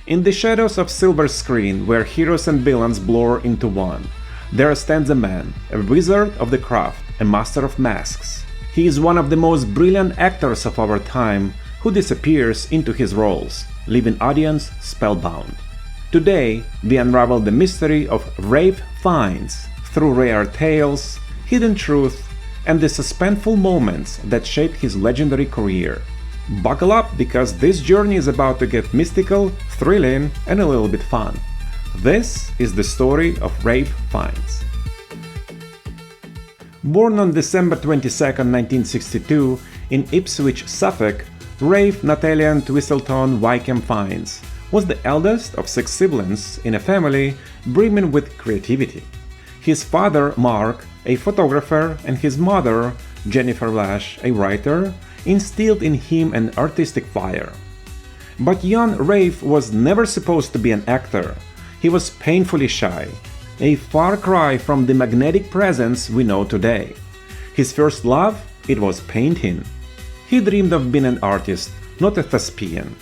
In the shadows of silver screen, where heroes and villains blur into one, there stands a man, a wizard of the craft, a master of masks. He is one of the most brilliant actors of our time, who disappears into his roles, leaving audience spellbound. Today, we unravel the mystery of Ralph Fiennes through rare tales, hidden truth, and the suspenseful moments that shaped his legendary career. Buckle up, because this journey is about to get mystical, thrilling, and a little bit fun. This is the story of Ralph Fiennes. Born on December 22, 1962, in Ipswich, Suffolk, Ralph Nathaniel Twistleton Wycombe Fiennes was the eldest of 6 siblings in a family brimming with creativity. His father, Mark, a photographer, and his mother, Jennifer Lash, a writer, instilled in him an artistic fire. But young Ralph was never supposed to be an actor. He was painfully shy, a far cry from the magnetic presence we know today. His first love, it was painting. He dreamed of being an artist, not a thespian.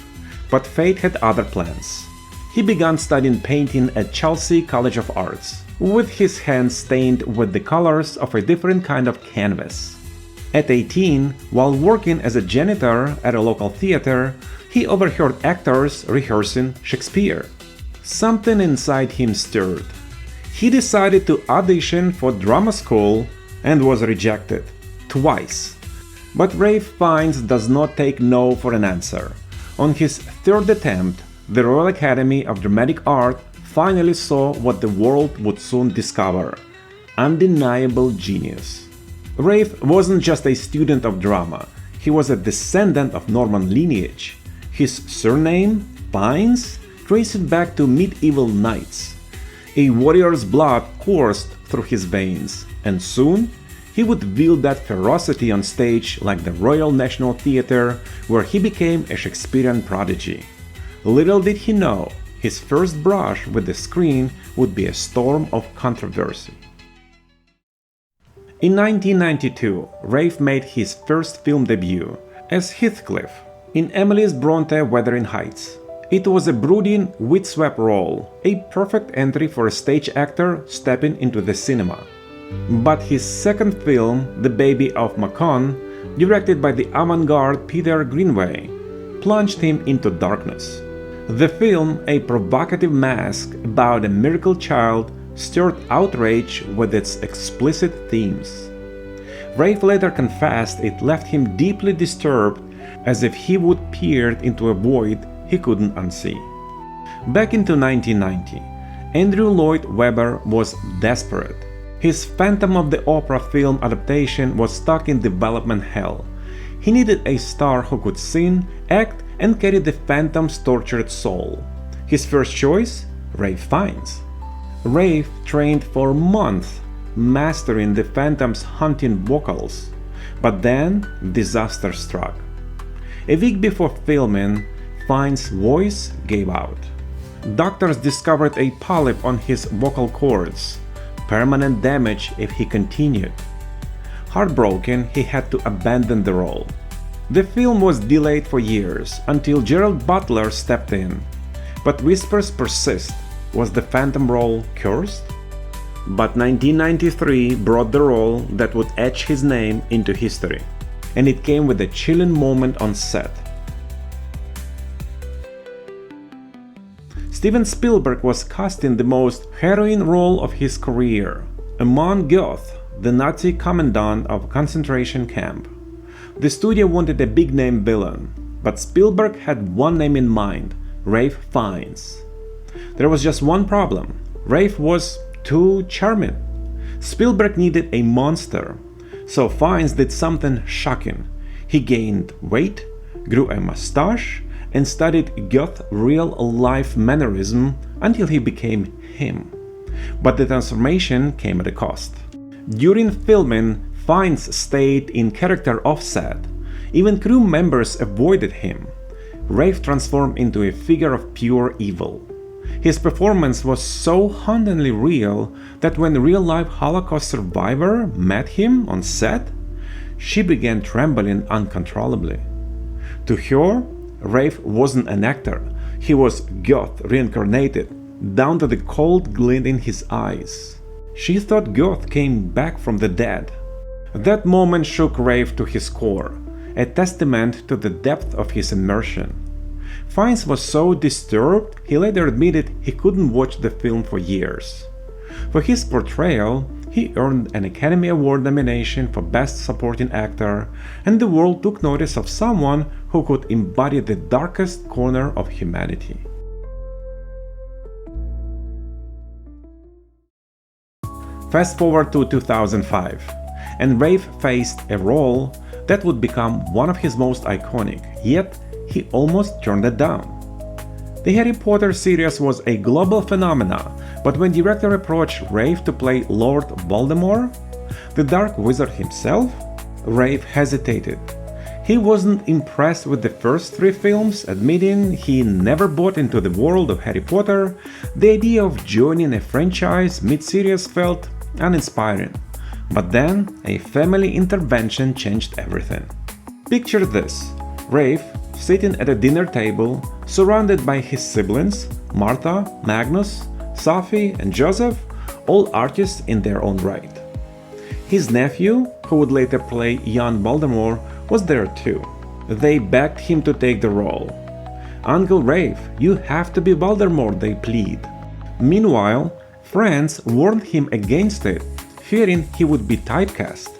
But fate had other plans. He began studying painting at Chelsea College of Arts, with his hands stained with the colors of a different kind of canvas. At 18, while working as a janitor at a local theater, he overheard actors rehearsing Shakespeare. Something inside him stirred. He decided to audition for drama school and was rejected twice. But Ralph Fiennes does not take no for an answer. On his 3rd attempt, the Royal Academy of Dramatic Art finally saw what the world would soon discover: undeniable genius. Ralph wasn't just a student of drama, he was a descendant of Norman lineage. His surname, Fiennes, traced back to medieval knights. A warrior's blood coursed through his veins, and soon he would wield that ferocity on stage like the Royal National Theatre, where he became a Shakespearean prodigy. Little did he know, his first brush with the screen would be a storm of controversy. In 1992, Ralph made his first film debut as Heathcliff in Emily's Bronte Wuthering Heights. It was a brooding, windswept role, a perfect entry for a stage actor stepping into the cinema. But his second film, The Baby of Macon, directed by the avant-garde Peter Greenaway, plunged him into darkness. The film, a provocative masque about a miracle child, stirred outrage with its explicit themes. Ralph later confessed it left him deeply disturbed, as if he would peer into a void he couldn't unsee. Back into 1990, Andrew Lloyd Webber was desperate. His Phantom of the Opera film adaptation was stuck in development hell. He needed a star who could sing, act, and carry the Phantom's tortured soul. His first choice? Ralph Fiennes. Ralph trained for months, mastering the Phantom's haunting vocals. But then, disaster struck. A week before filming, Fiennes' voice gave out. Doctors discovered a polyp on his vocal cords. Permanent damage if he continued. Heartbroken, he had to abandon the role. The film was delayed for years until Gerald Butler stepped in. But whispers persist. Was the Phantom role cursed? But 1993 brought the role that would etch his name into history. And it came with a chilling moment on set. Steven Spielberg was casting the most harrowing role of his career, Amon Göth, the Nazi commandant of a concentration camp. The studio wanted a big-name villain, but Spielberg had one name in mind: Ralph Fiennes. There was just one problem: Ralph was too charming. Spielberg needed a monster, so Fiennes did something shocking. He gained weight, grew a mustache, and studied Göth's real-life mannerism until he became him. But the transformation came at a cost. During filming, Fiennes stayed in character offset. Even crew members avoided him. Ralph transformed into a figure of pure evil. His performance was so hauntingly real that when a real-life Holocaust survivor met him on set, she began trembling uncontrollably. To her, Ralph wasn't an actor, He was Göth reincarnated, down to the cold glint in his eyes. She thought Göth came back from the dead. That moment shook Ralph to his core, a testament to the depth of his immersion. Fiennes was so disturbed, he later admitted he couldn't watch the film for years. For his portrayal, he earned an Academy Award nomination for Best Supporting Actor, and the world took notice of someone who could embody the darkest corner of humanity. Fast forward to 2005, and Ralph faced a role that would become one of his most iconic, yet he almost turned it down. The Harry Potter series was a global phenomenon, but when director approached Ralph to play Lord Voldemort, the Dark Wizard himself, Ralph hesitated. He wasn't impressed with the first 3 films, admitting he never bought into the world of Harry Potter. The idea of joining a franchise mid-series felt uninspiring. But then, a family intervention changed everything. Picture this: Ralph sitting at a dinner table, surrounded by his siblings, Martha, Magnus, Sophie, and Joseph, all artists in their own right. His nephew, who would later play young Voldemort, was there too. They begged him to take the role. "Uncle Ralph, you have to be Voldemort," they plead. Meanwhile, friends warned him against it, fearing he would be typecast.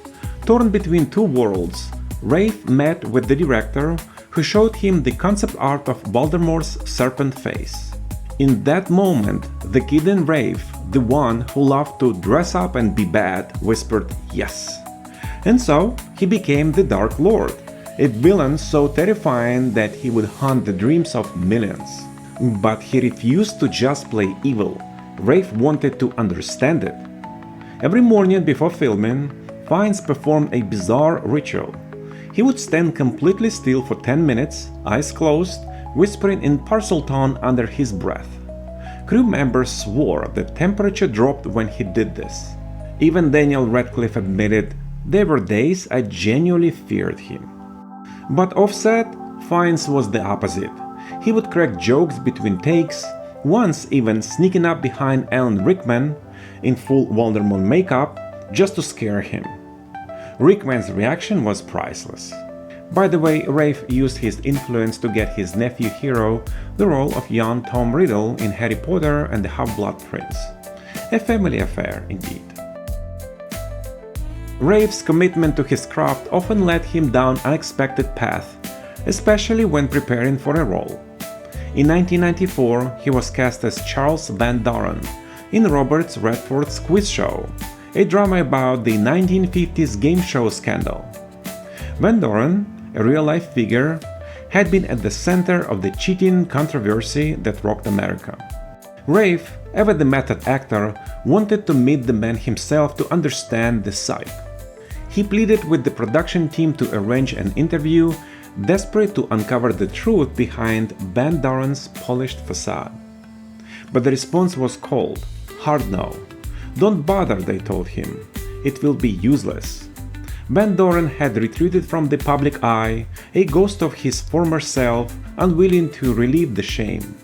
Torn between 2 worlds, Ralph met with the director, who showed him the concept art of Voldemort's serpent face. In that moment, the kid in Ralph, the one who loved to dress up and be bad, whispered yes. And so, he became the Dark Lord, a villain so terrifying that he would haunt the dreams of millions. But he refused to just play evil. Ralph wanted to understand it. Every morning before filming, Fiennes performed a bizarre ritual. He would stand completely still for 10 minutes, eyes closed, whispering in Parselton under his breath. Crew members swore the temperature dropped when he did this. Even Daniel Radcliffe admitted, "There were days I genuinely feared him." But offset, Fiennes was the opposite. He would crack jokes between takes, once even sneaking up behind Alan Rickman in full Voldemort makeup just to scare him. Rickman's reaction was priceless. By the way, Ralph used his influence to get his nephew Hero the role of young Tom Riddle in Harry Potter and the Half-Blood Prince. A family affair, indeed. Ralph's commitment to his craft often led him down unexpected paths, especially when preparing for a role. In 1994, he was cast as Charles Van Doren in Robert Redford's Quiz Show, a drama about the 1950s game show scandal. Van Doren, a real-life figure, had been at the center of the cheating controversy that rocked America. Ralph, ever the method actor, wanted to meet the man himself to understand the psyche. He pleaded with the production team to arrange an interview, desperate to uncover the truth behind Van Doren's polished facade. But the response was cold, hard no. "Don't bother," they told him. "It will be useless." Van Doren had retreated from the public eye, a ghost of his former self, unwilling to relieve the shame.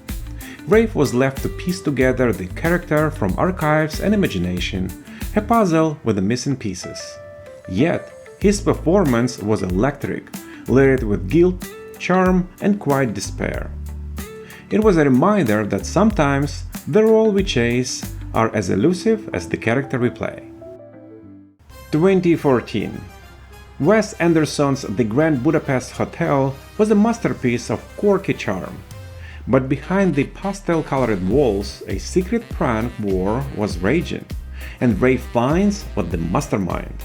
Ralph was left to piece together the character from archives and imagination, a puzzle with the missing pieces. Yet, his performance was electric, layered with guilt, charm, and quiet despair. It was a reminder that sometimes the role we chase are as elusive as the character we play. 2014. Wes Anderson's The Grand Budapest Hotel was a masterpiece of quirky charm. But behind the pastel-colored walls, a secret prank war was raging, and Ralph Fiennes was the mastermind.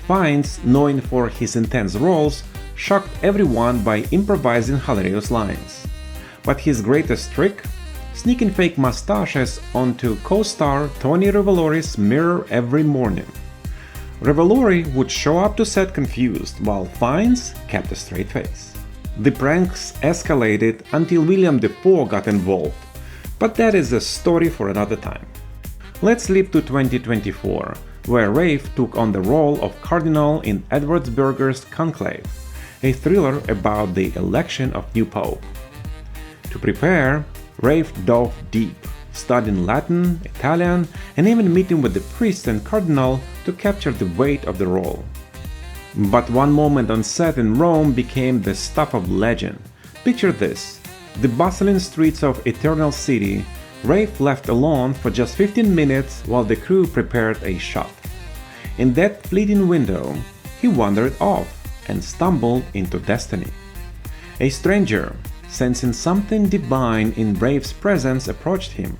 Fiennes, known for his intense roles, shocked everyone by improvising hilarious lines. But his greatest trick? Sneaking fake mustaches onto co-star Tony Revolori's mirror every morning. Revolori would show up to set confused, while Fiennes kept a straight face. The pranks escalated until William Dafoe got involved, but that is a story for another time. Let's leap to 2024, where Ralph took on the role of Cardinal in Edward Berger's Conclave, a thriller about the election of new pope. To prepare, Ralph dove deep, studying Latin, Italian, and even meeting with the priest and cardinal to capture the weight of the role. But one moment on set in Rome became the stuff of legend. Picture this: the bustling streets of Eternal City, Ralph left alone for just 15 minutes while the crew prepared a shot. In that fleeting window, he wandered off and stumbled into destiny. A stranger, sensing something divine in Ralph's presence, approached him.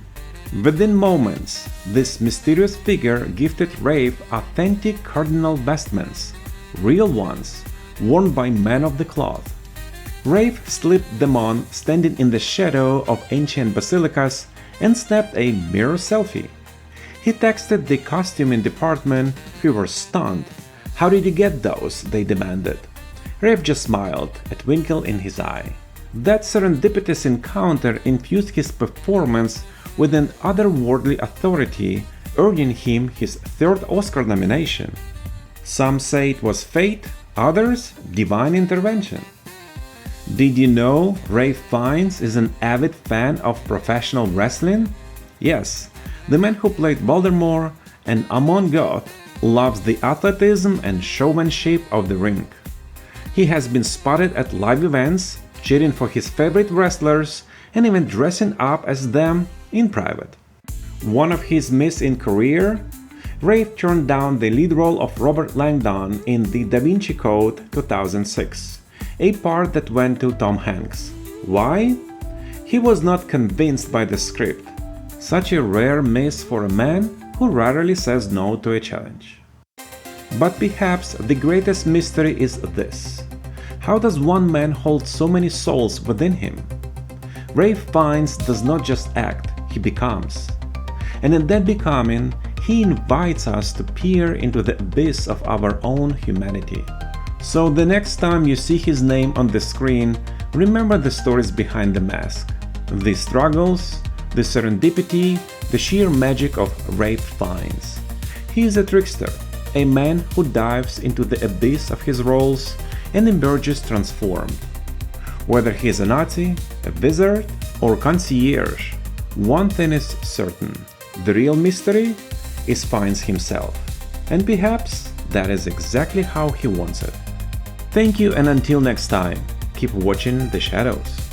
Within moments, this mysterious figure gifted Ralph authentic cardinal vestments, real ones, worn by men of the cloth. Ralph slipped them on standing in the shadow of ancient basilicas and snapped a mirror selfie. He texted the costuming department, who were stunned. "How did you get those?" they demanded. Ralph just smiled, a twinkle in his eye. That serendipitous encounter infused his performance with an otherworldly authority, earning him his third Oscar nomination. Some say it was fate, others divine intervention. Did you know Ralph Fiennes is an avid fan of professional wrestling? Yes, the man who played Voldemort and Amon Göth loves the athleticism and showmanship of the ring. He has been spotted at live events, cheering for his favorite wrestlers, and even dressing up as them in private. One of his misses in career? Ralph turned down the lead role of Robert Langdon in The Da Vinci Code 2006, a part that went to Tom Hanks. Why? He was not convinced by the script. Such a rare miss for a man who rarely says no to a challenge. But perhaps the greatest mystery is this: how does one man hold so many souls within him? Ralph Fiennes does not just act, he becomes. And in that becoming, he invites us to peer into the abyss of our own humanity. So the next time you see his name on the screen, remember the stories behind the mask, the struggles, the serendipity, the sheer magic of Ralph Fiennes. He is a trickster, a man who dives into the abyss of his roles and emerges transformed. Whether he is a Nazi, a wizard, or concierge, one thing is certain: the real mystery is Fiennes himself. And perhaps that is exactly how he wants it. Thank you, and until next time, keep watching the shadows.